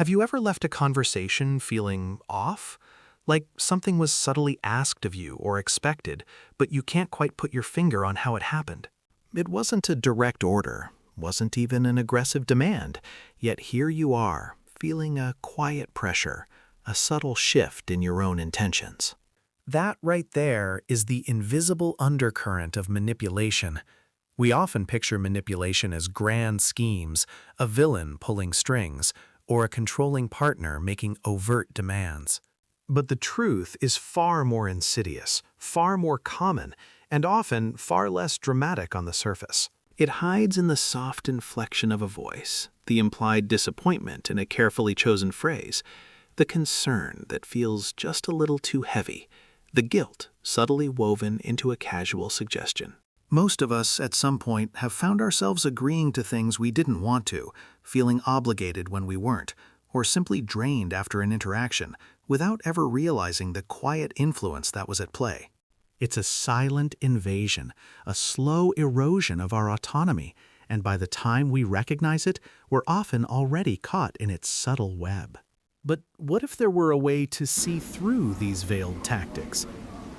Have you ever left a conversation feeling off? Like something was subtly asked of you or expected, but you can't quite put your finger on how it happened. It wasn't a direct order, wasn't even an aggressive demand, yet here you are, feeling a quiet pressure, a subtle shift in your own intentions. That right there is the invisible undercurrent of manipulation. We often picture manipulation as grand schemes, a villain pulling strings, or a controlling partner making overt demands. But the truth is far more insidious, far more common, and often far less dramatic on the surface. It hides in the soft inflection of a voice, the implied disappointment in a carefully chosen phrase, the concern that feels just a little too heavy, the guilt subtly woven into a casual suggestion. Most of us, at some point, have found ourselves agreeing to things we didn't want to, feeling obligated when we weren't, or simply drained after an interaction, without ever realizing the quiet influence that was at play. It's a silent invasion, a slow erosion of our autonomy, and by the time we recognize it, we're often already caught in its subtle web. But what if there were a way to see through these veiled tactics?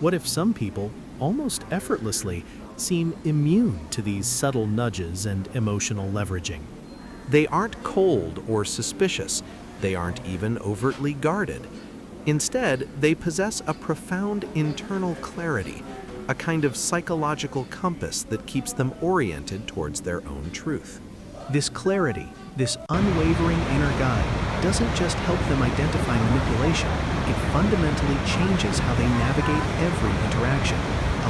What if some people, almost effortlessly, seem immune to these subtle nudges and emotional leveraging? They aren't cold or suspicious. They aren't even overtly guarded. Instead, they possess a profound internal clarity, a kind of psychological compass that keeps them oriented towards their own truth. This clarity, this unwavering inner guide, doesn't just help them identify manipulation, it fundamentally changes how they navigate every interaction,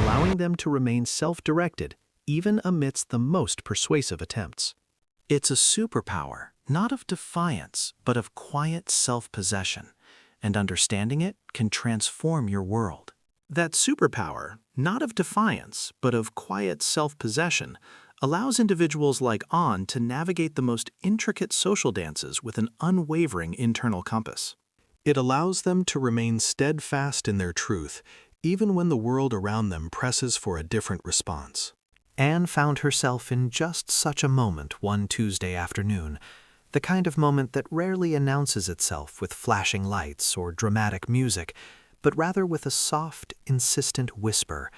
allowing them to remain self-directed, even amidst the most persuasive attempts. It's a superpower, not of defiance, but of quiet self-possession, and understanding it can transform your world. That superpower, not of defiance, but of quiet self-possession, allows individuals like On to navigate the most intricate social dances with an unwavering internal compass. It allows them to remain steadfast in their truth, even when the world around them presses for a different response. Anne found herself in just such a moment one Tuesday afternoon, the kind of moment that rarely announces itself with flashing lights or dramatic music, but rather with a soft, insistent whisper,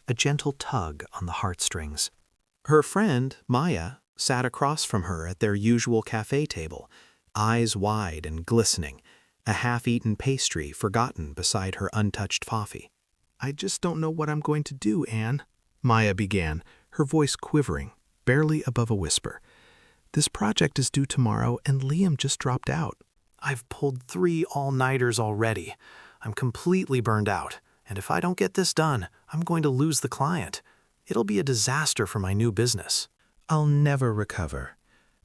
a gentle tug on the heartstrings. Her friend, Maya, sat across from her at their usual cafe table, eyes wide and glistening, a half-eaten pastry forgotten beside her untouched coffee. "I just don't know what I'm going to do, Anne," Maya began, her voice quivering, barely above a whisper. "This project is due tomorrow, and Liam just dropped out. I've pulled 3 all-nighters already. I'm completely burned out, and if I don't get this done, I'm going to lose the client. It'll be a disaster for my new business. I'll never recover."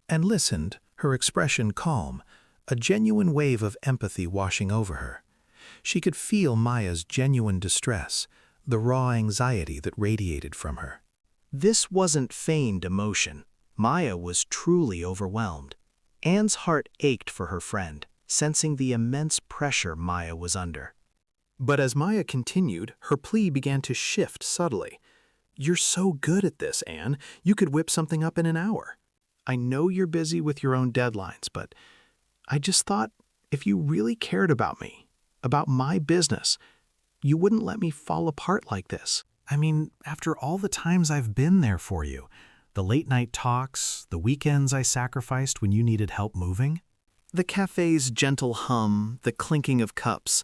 And listened, her expression calm, a genuine wave of empathy washing over her. She could feel Maya's genuine distress, the raw anxiety that radiated from her. This wasn't feigned emotion. Maya was truly overwhelmed. Anne's heart ached for her friend, sensing the immense pressure Maya was under. But as Maya continued, her plea began to shift subtly. "You're so good at this, Anne. You could whip something up in an hour. I know you're busy with your own deadlines, but I just thought if you really cared about me, about my business, you wouldn't let me fall apart like this. I mean, after all the times I've been there for you, the late-night talks, the weekends I sacrificed when you needed help moving." The cafe's gentle hum, the clinking of cups,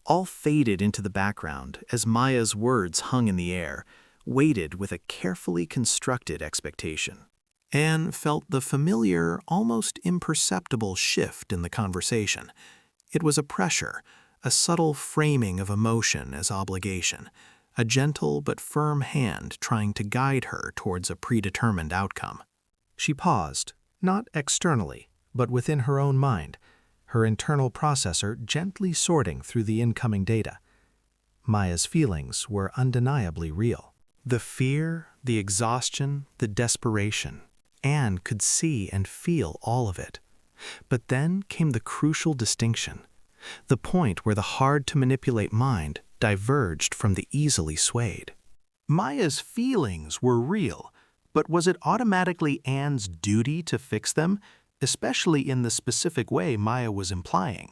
all faded into the background as Maya's words hung in the air, weighted with a carefully constructed expectation. Anne felt the familiar, almost imperceptible shift in the conversation. It was a pressure, a subtle framing of emotion as obligation, a gentle but firm hand trying to guide her towards a predetermined outcome. She paused, not externally, but within her own mind, her internal processor gently sorting through the incoming data. Maya's feelings were undeniably real. The fear, the exhaustion, the desperation. Anne could see and feel all of it. But then came the crucial distinction, the point where the hard-to-manipulate mind diverged from the easily swayed. Maya's feelings were real, but was it automatically Anne's duty to fix them, especially in the specific way Maya was implying.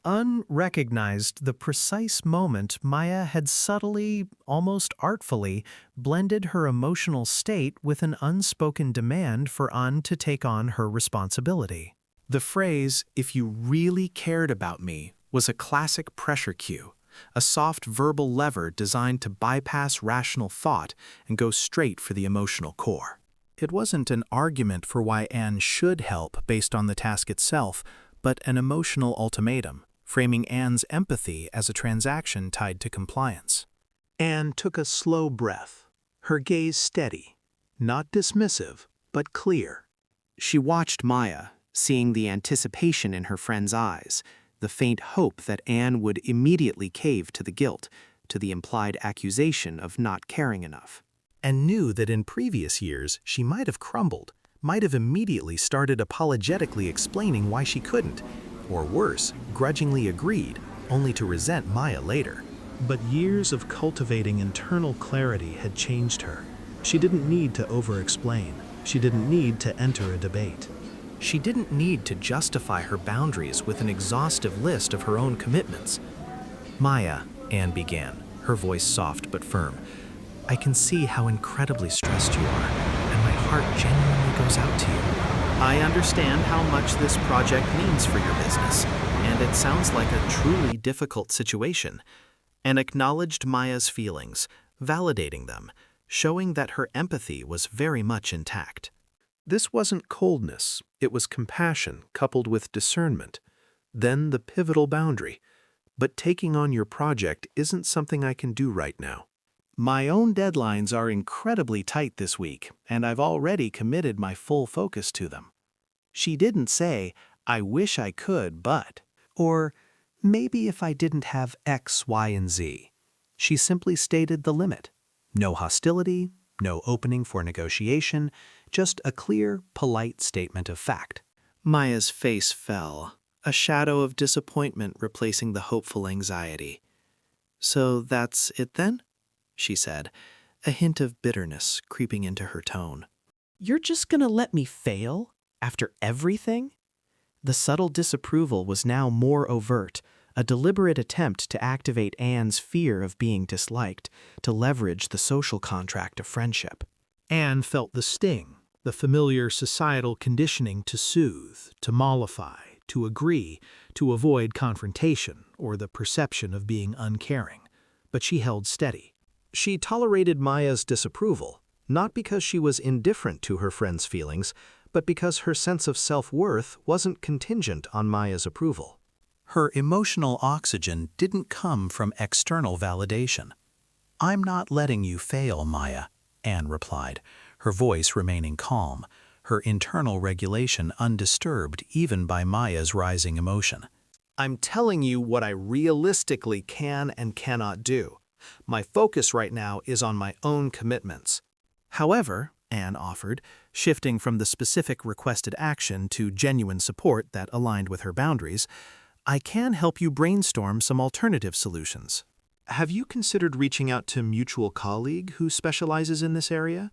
Unrecognized the precise moment Maya had subtly, almost artfully, blended her emotional state with an unspoken demand for An to take on her responsibility. The phrase, "if you really cared about me," was a classic pressure cue, a soft verbal lever designed to bypass rational thought and go straight for the emotional core. It wasn't an argument for why Anne should help based on the task itself, but an emotional ultimatum, framing Anne's empathy as a transaction tied to compliance. Anne took a slow breath, her gaze steady, not dismissive, but clear. She watched Maya, seeing the anticipation in her friend's eyes, the faint hope that Anne would immediately cave to the guilt, to the implied accusation of not caring enough. And knew that in previous years she might have crumbled, might have immediately started apologetically explaining why she couldn't, or worse, grudgingly agreed, only to resent Maya later. But years of cultivating internal clarity had changed her. She didn't need to over-explain. She didn't need to enter a debate. She didn't need to justify her boundaries with an exhaustive list of her own commitments. "Maya," Anne began, her voice soft but firm, "I can see how incredibly stressed you are, and my heart genuinely goes out to you. I understand how much this project means for your business, and it sounds like a truly difficult situation." And acknowledged Maya's feelings, validating them, showing that her empathy was very much intact. This wasn't coldness, it was compassion coupled with discernment. Then the pivotal boundary. "But taking on your project isn't something I can do right now. My own deadlines are incredibly tight this week, and I've already committed my full focus to them." She didn't say, "I wish I could, but," or "maybe if I didn't have X, Y, and Z." She simply stated the limit. No hostility, no opening for negotiation, just a clear, polite statement of fact. Maya's face fell, a shadow of disappointment replacing the hopeful anxiety. "So that's it then?" she said, a hint of bitterness creeping into her tone. "You're just gonna let me fail? After everything?" The subtle disapproval was now more overt, a deliberate attempt to activate Anne's fear of being disliked, to leverage the social contract of friendship. Anne felt the sting, the familiar societal conditioning to soothe, to mollify, to agree, to avoid confrontation or the perception of being uncaring. But she held steady. She tolerated Maya's disapproval, not because she was indifferent to her friend's feelings, but because her sense of self-worth wasn't contingent on Maya's approval. Her emotional oxygen didn't come from external validation. "I'm not letting you fail, Maya," Anne replied, her voice remaining calm, her internal regulation undisturbed even by Maya's rising emotion. "I'm telling you what I realistically can and cannot do. My focus right now is on my own commitments." However, Anne offered, shifting from the specific requested action to genuine support that aligned with her boundaries, "I can help you brainstorm some alternative solutions. Have you considered reaching out to a mutual colleague who specializes in this area?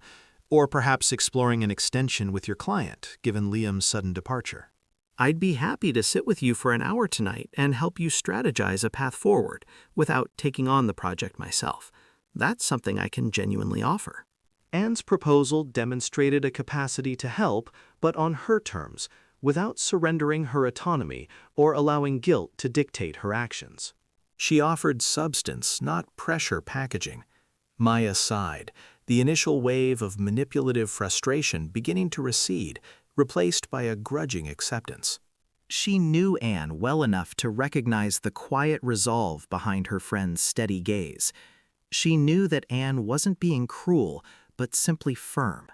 Or perhaps exploring an extension with your client, given Liam's sudden departure?" "I'd be happy to sit with you for an hour tonight and help you strategize a path forward without taking on the project myself. That's something I can genuinely offer." Anne's proposal demonstrated a capacity to help, but on her terms, without surrendering her autonomy or allowing guilt to dictate her actions. She offered substance, not pressure packaging. Maya sighed, the initial wave of manipulative frustration beginning to recede, replaced by a grudging acceptance. She knew Anne well enough to recognize the quiet resolve behind her friend's steady gaze. She knew that Anne wasn't being cruel, but simply firm.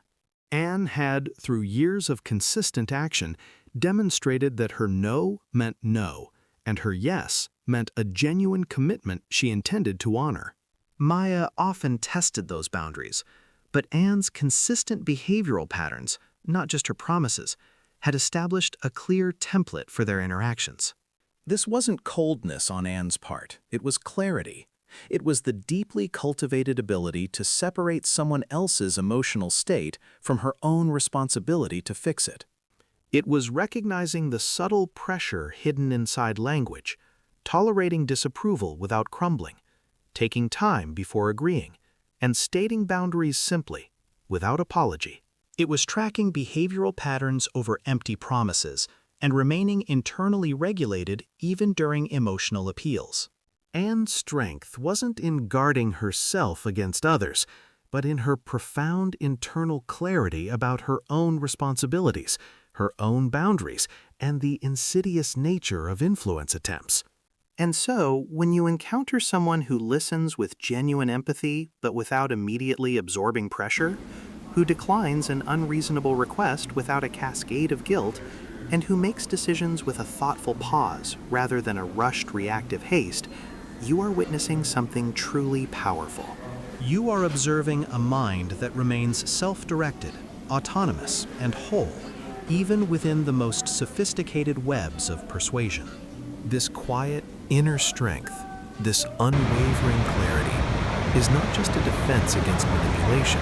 Anne had, through years of consistent action, demonstrated that her no meant no, and her yes meant a genuine commitment she intended to honor. Maya often tested those boundaries, but Anne's consistent behavioral patterns, not just her promises, had established a clear template for their interactions. This wasn't coldness on Anne's part, it was clarity. It was the deeply cultivated ability to separate someone else's emotional state from her own responsibility to fix it. It was recognizing the subtle pressure hidden inside language, tolerating disapproval without crumbling, taking time before agreeing, and stating boundaries simply, without apology. It was tracking behavioral patterns over empty promises and remaining internally regulated even during emotional appeals. Anne's strength wasn't in guarding herself against others, but in her profound internal clarity about her own responsibilities, her own boundaries, and the insidious nature of influence attempts. And so, when you encounter someone who listens with genuine empathy but without immediately absorbing pressure, who declines an unreasonable request without a cascade of guilt, and who makes decisions with a thoughtful pause rather than a rushed reactive haste, you are witnessing something truly powerful. You are observing a mind that remains self-directed, autonomous, and whole, even within the most sophisticated webs of persuasion. This quiet, inner strength, this unwavering clarity, is not just a defense against manipulation.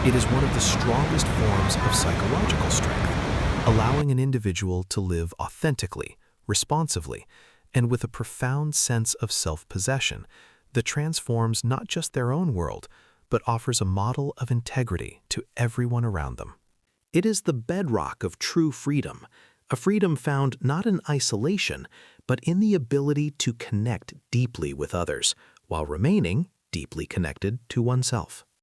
It is one of the strongest forms of psychological strength, allowing an individual to live authentically, responsively, and with a profound sense of self-possession that transforms not just their own world, but offers a model of integrity to everyone around them. It is the bedrock of true freedom, a freedom found not in isolation, but in the ability to connect deeply with others, while remaining deeply connected to oneself.